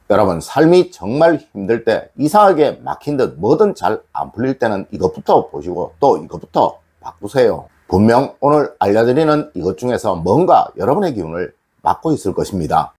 여러분, 삶이 정말 힘들 때, 이상하게 막힌 듯 뭐든 잘 안 풀릴 때는 이것부터 보시고 또 이것부터 바꾸세요. 분명 오늘 알려드리는 이것 중에서 뭔가 여러분의 기운을 막고 있을 것입니다.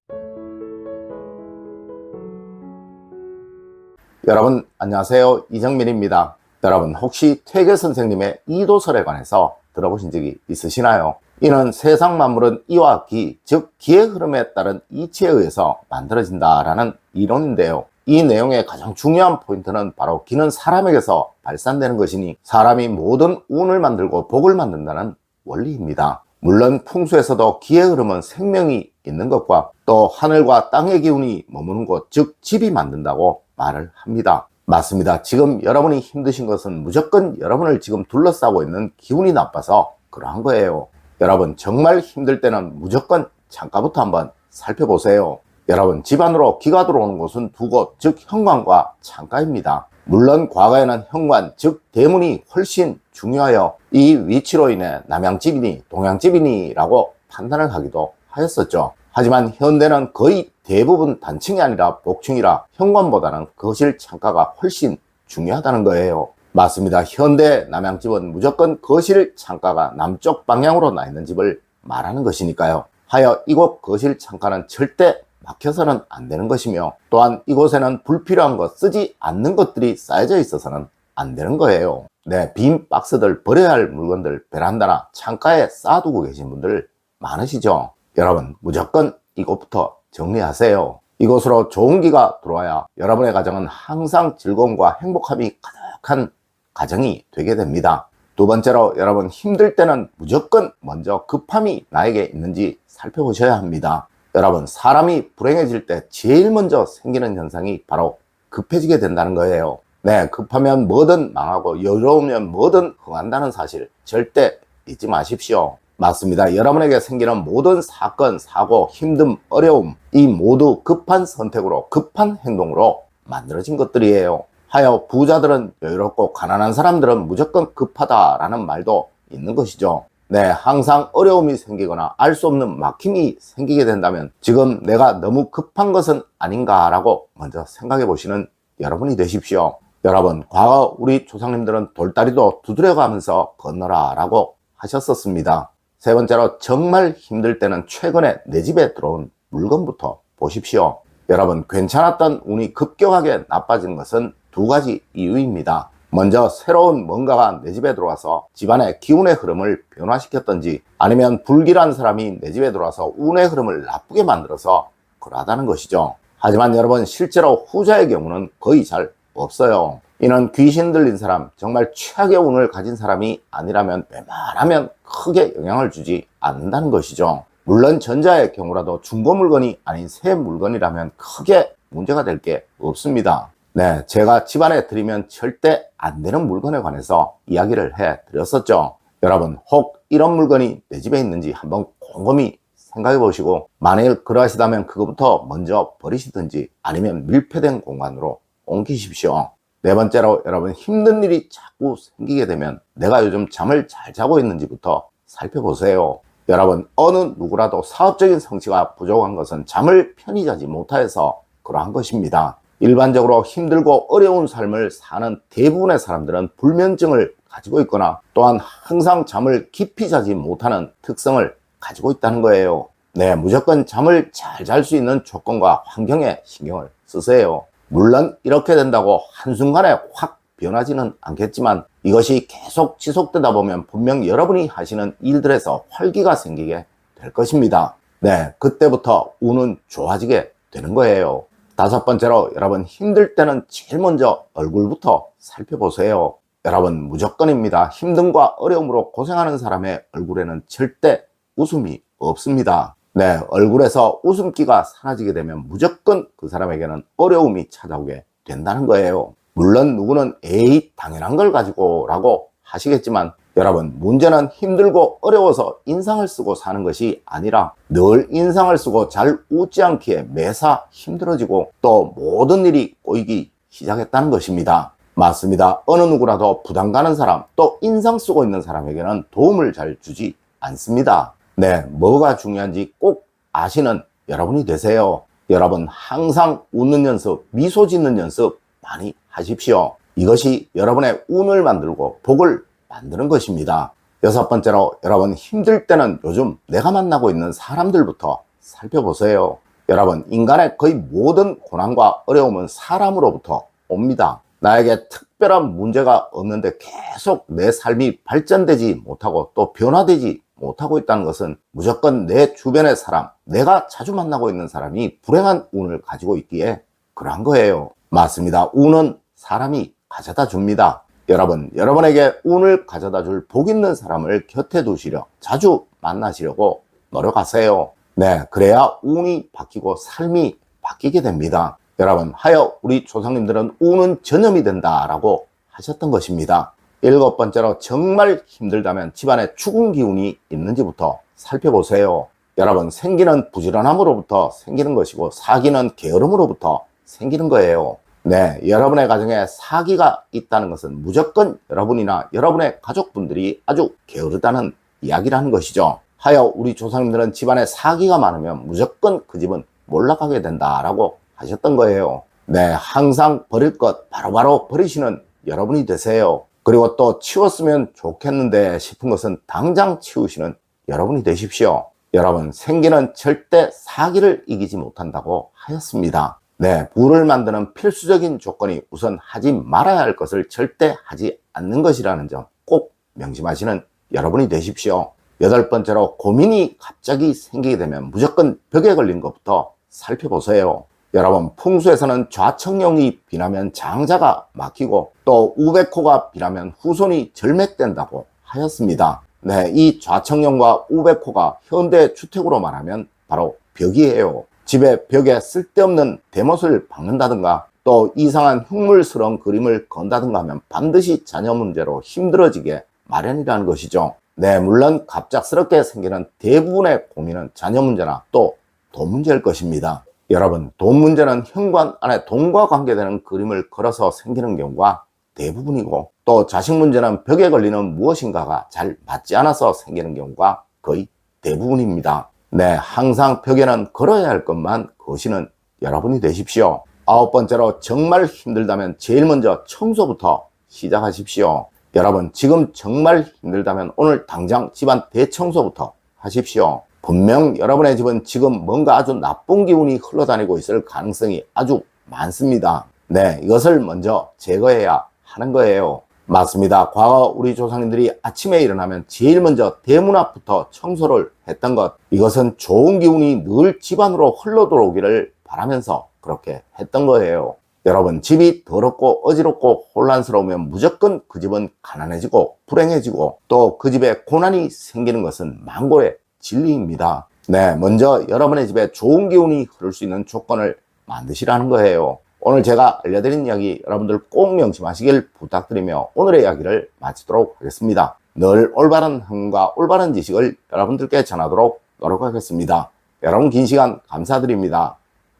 여러분 안녕하세요, 이정민입니다. 여러분, 혹시 퇴계 선생님의 이도설에 관해서 들어보신 적이 있으시나요? 이는 세상 만물은 이와 기, 즉 기의 흐름에 따른 이치에 의해서 만들어진다라는 이론인데요. 이 내용의 가장 중요한 포인트는 바로 기는 사람에게서 발산되는 것이니 사람이 모든 운을 만들고 복을 만든다는 원리입니다. 물론 풍수에서도 기의 흐름은 생명이 있는 것과 또 하늘과 땅의 기운이 머무는 곳, 즉 집이 만든다고 말을 합니다. 맞습니다. 지금 여러분이 힘드신 것은 무조건 여러분을 지금 둘러싸고 있는 기운이 나빠서 그러한 거예요. 여러분, 정말 힘들 때는 무조건 창가부터 한번 살펴보세요. 여러분, 집안으로 기가 들어오는 곳은 두 곳, 즉 현관과 창가입니다. 물론 과거에는 현관, 즉 대문이 훨씬 중요하여 이 위치로 인해 남양집이니 동양집이니 라고 판단을 하기도 하였었죠. 하지만 현대는 거의 대부분 단층이 아니라 복층이라 현관보다는 거실 창가가 훨씬 중요하다는 거예요. 맞습니다. 현대 남양집은 무조건 거실 창가가 남쪽 방향으로 나 있는 집을 말하는 것이니까요. 하여 이곳 거실 창가는 절대 막혀서는 안 되는 것이며, 또한 이곳에는 불필요한 것, 쓰지 않는 것들이 쌓여져 있어서는 안 되는 거예요. 네, 빈 박스들, 버려야 할 물건들 베란다나 창가에 쌓아두고 계신 분들 많으시죠? 여러분, 무조건 이곳부터 정리하세요. 이곳으로 좋은 기가 들어와야 여러분의 가정은 항상 즐거움과 행복함이 가득한 가정이 되게 됩니다. 두 번째로, 여러분 힘들 때는 무조건 먼저 급함이 나에게 있는지 살펴보셔야 합니다. 여러분, 사람이 불행해질 때 제일 먼저 생기는 현상이 바로 급해지게 된다는 거예요. 네, 급하면 뭐든 망하고 여유로우면 뭐든 흥한다는 사실 절대 잊지 마십시오. 맞습니다. 여러분에게 생기는 모든 사건, 사고, 힘듦, 어려움, 이 모두 급한 선택으로, 급한 행동으로 만들어진 것들이에요. 하여 부자들은 여유롭고 가난한 사람들은 무조건 급하다라는 말도 있는 것이죠. 네, 항상 어려움이 생기거나 알 수 없는 막힘이 생기게 된다면 지금 내가 너무 급한 것은 아닌가라고 먼저 생각해 보시는 여러분이 되십시오. 여러분, 과거 우리 조상님들은 돌다리도 두드려가면서 건너라 라고 하셨었습니다. 세 번째로, 정말 힘들 때는 최근에 내 집에 들어온 물건부터 보십시오. 여러분, 괜찮았던 운이 급격하게 나빠진 것은 두 가지 이유입니다. 먼저 새로운 뭔가가 내 집에 들어와서 집안의 기운의 흐름을 변화시켰던지, 아니면 불길한 사람이 내 집에 들어와서 운의 흐름을 나쁘게 만들어서 그러하다는 것이죠. 하지만 여러분, 실제로 후자의 경우는 거의 잘 없어요. 이는 귀신 들린 사람, 정말 최악의 운을 가진 사람이 아니라면 웬만하면 크게 영향을 주지 않는다는 것이죠. 물론 전자의 경우라도 중고 물건이 아닌 새 물건이라면 크게 문제가 될 게 없습니다. 네, 제가 집안에 들이면 절대 안 되는 물건에 관해서 이야기를 해 드렸었죠. 여러분, 혹 이런 물건이 내 집에 있는지 한번 곰곰이 생각해 보시고, 만일 그러하시다면 그것부터 먼저 버리시든지 아니면 밀폐된 공간으로 옮기십시오. 네 번째로, 여러분 힘든 일이 자꾸 생기게 되면 내가 요즘 잠을 잘 자고 있는지부터 살펴보세요. 여러분, 어느 누구라도 사업적인 성취가 부족한 것은 잠을 편히 자지 못해서 그러한 것입니다. 일반적으로 힘들고 어려운 삶을 사는 대부분의 사람들은 불면증을 가지고 있거나 또한 항상 잠을 깊이 자지 못하는 특성을 가지고 있다는 거예요. 네, 무조건 잠을 잘 잘 수 있는 조건과 환경에 신경을 쓰세요. 물론 이렇게 된다고 한순간에 확 변하지는 않겠지만 이것이 계속 지속되다 보면 분명 여러분이 하시는 일들에서 활기가 생기게 될 것입니다. 네, 그때부터 운은 좋아지게 되는 거예요. 다섯 번째로, 여러분 힘들 때는 제일 먼저 얼굴부터 살펴보세요. 여러분, 무조건입니다. 힘듦과 어려움으로 고생하는 사람의 얼굴에는 절대 웃음이 없습니다. 네, 얼굴에서 웃음기가 사라지게 되면 무조건 그 사람에게는 어려움이 찾아오게 된다는 거예요. 물론 누구는 에이 당연한 걸 가지고 라고 하시겠지만, 여러분 문제는 힘들고 어려워서 인상을 쓰고 사는 것이 아니라 늘 인상을 쓰고 잘 웃지 않기에 매사 힘들어지고 또 모든 일이 꼬이기 시작했다는 것입니다. 맞습니다. 어느 누구라도 부담 가는 사람, 또 인상 쓰고 있는 사람에게는 도움을 잘 주지 않습니다. 네, 뭐가 중요한지 꼭 아시는 여러분이 되세요. 여러분 항상 웃는 연습, 미소 짓는 연습 많이 하십시오. 이것이 여러분의 운을 만들고 복을 만드는 것입니다. 여섯 번째로, 여러분 힘들 때는 요즘 내가 만나고 있는 사람들부터 살펴보세요. 여러분, 인간의 거의 모든 고난과 어려움은 사람으로부터 옵니다. 나에게 특별한 문제가 없는데 계속 내 삶이 발전되지 못하고 또 변화되지 못하고 있다는 것은 무조건 내 주변의 사람, 내가 자주 만나고 있는 사람이 불행한 운을 가지고 있기에 그러한 거예요. 맞습니다. 운은 사람이 가져다 줍니다. 여러분, 여러분에게 운을 가져다 줄 복 있는 사람을 곁에 두시려 자주 만나시려고 노력하세요. 네, 그래야 운이 바뀌고 삶이 바뀌게 됩니다. 여러분, 하여 우리 조상님들은 운은 전염이 된다라고 하셨던 것입니다. 일곱 번째로, 정말 힘들다면 집안에 죽은 기운이 있는지부터 살펴보세요. 여러분, 생기는 부지런함으로부터 생기는 것이고 사기는 게으름으로부터 생기는 거예요. 네, 여러분의 가정에 사기가 있다는 것은 무조건 여러분이나 여러분의 가족분들이 아주 게으르다는 이야기라는 것이죠. 하여 우리 조상님들은 집안에 사기가 많으면 무조건 그 집은 몰락하게 된다라고 하셨던 거예요. 네, 항상 버릴 것 바로바로 버리시는 여러분이 되세요. 그리고 또 치웠으면 좋겠는데 싶은 것은 당장 치우시는 여러분이 되십시오. 여러분, 생기는 절대 사기를 이기지 못한다고 하였습니다. 네, 부를 만드는 필수적인 조건이 우선 하지 말아야 할 것을 절대 하지 않는 것이라는 점 꼭 명심하시는 여러분이 되십시오. 여덟 번째로, 고민이 갑자기 생기게 되면 무조건 벽에 걸린 것부터 살펴보세요. 여러분, 풍수에서는 좌청룡이 비나면 장자가 막히고 또 우백호가 비나면 후손이 절맥된다고 하였습니다. 네, 이 좌청룡과 우백호가 현대 주택으로 말하면 바로 벽이에요. 집에 벽에 쓸데없는 대못을 박는다든가 또 이상한 흉물스러운 그림을 건다든가 하면 반드시 자녀 문제로 힘들어지게 마련이라는 것이죠. 네, 물론 갑작스럽게 생기는 대부분의 고민은 자녀 문제나 또 돈 문제일 것입니다. 여러분, 돈 문제는 현관 안에 돈과 관계되는 그림을 걸어서 생기는 경우가 대부분이고 또 자식 문제는 벽에 걸리는 무엇인가가 잘 맞지 않아서 생기는 경우가 거의 대부분입니다. 네, 항상 벽에는 걸어야 할 것만 거시는 여러분이 되십시오. 아홉 번째로, 정말 힘들다면 제일 먼저 청소부터 시작하십시오. 여러분, 지금 정말 힘들다면 오늘 당장 집안 대청소부터 하십시오. 분명 여러분의 집은 지금 뭔가 아주 나쁜 기운이 흘러다니고 있을 가능성이 아주 많습니다. 네, 이것을 먼저 제거해야 하는 거예요. 맞습니다. 과거 우리 조상님들이 아침에 일어나면 제일 먼저 대문 앞부터 청소를 했던 것, 이것은 좋은 기운이 늘 집안으로 흘러 들어오기를 바라면서 그렇게 했던 거예요. 여러분, 집이 더럽고 어지럽고 혼란스러우면 무조건 그 집은 가난해지고 불행해지고 또 그 집에 고난이 생기는 것은 만고의 진리입니다. 네, 먼저 여러분의 집에 좋은 기운이 흐를 수 있는 조건을 만드시라는 거예요. 오늘 제가 알려드린 이야기 여러분들 꼭 명심하시길 부탁드리며 오늘의 이야기를 마치도록 하겠습니다. 늘 올바른 행동과 올바른 지식을 여러분들께 전하도록 노력하겠습니다. 여러분, 긴 시간 감사드립니다.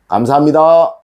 감사합니다.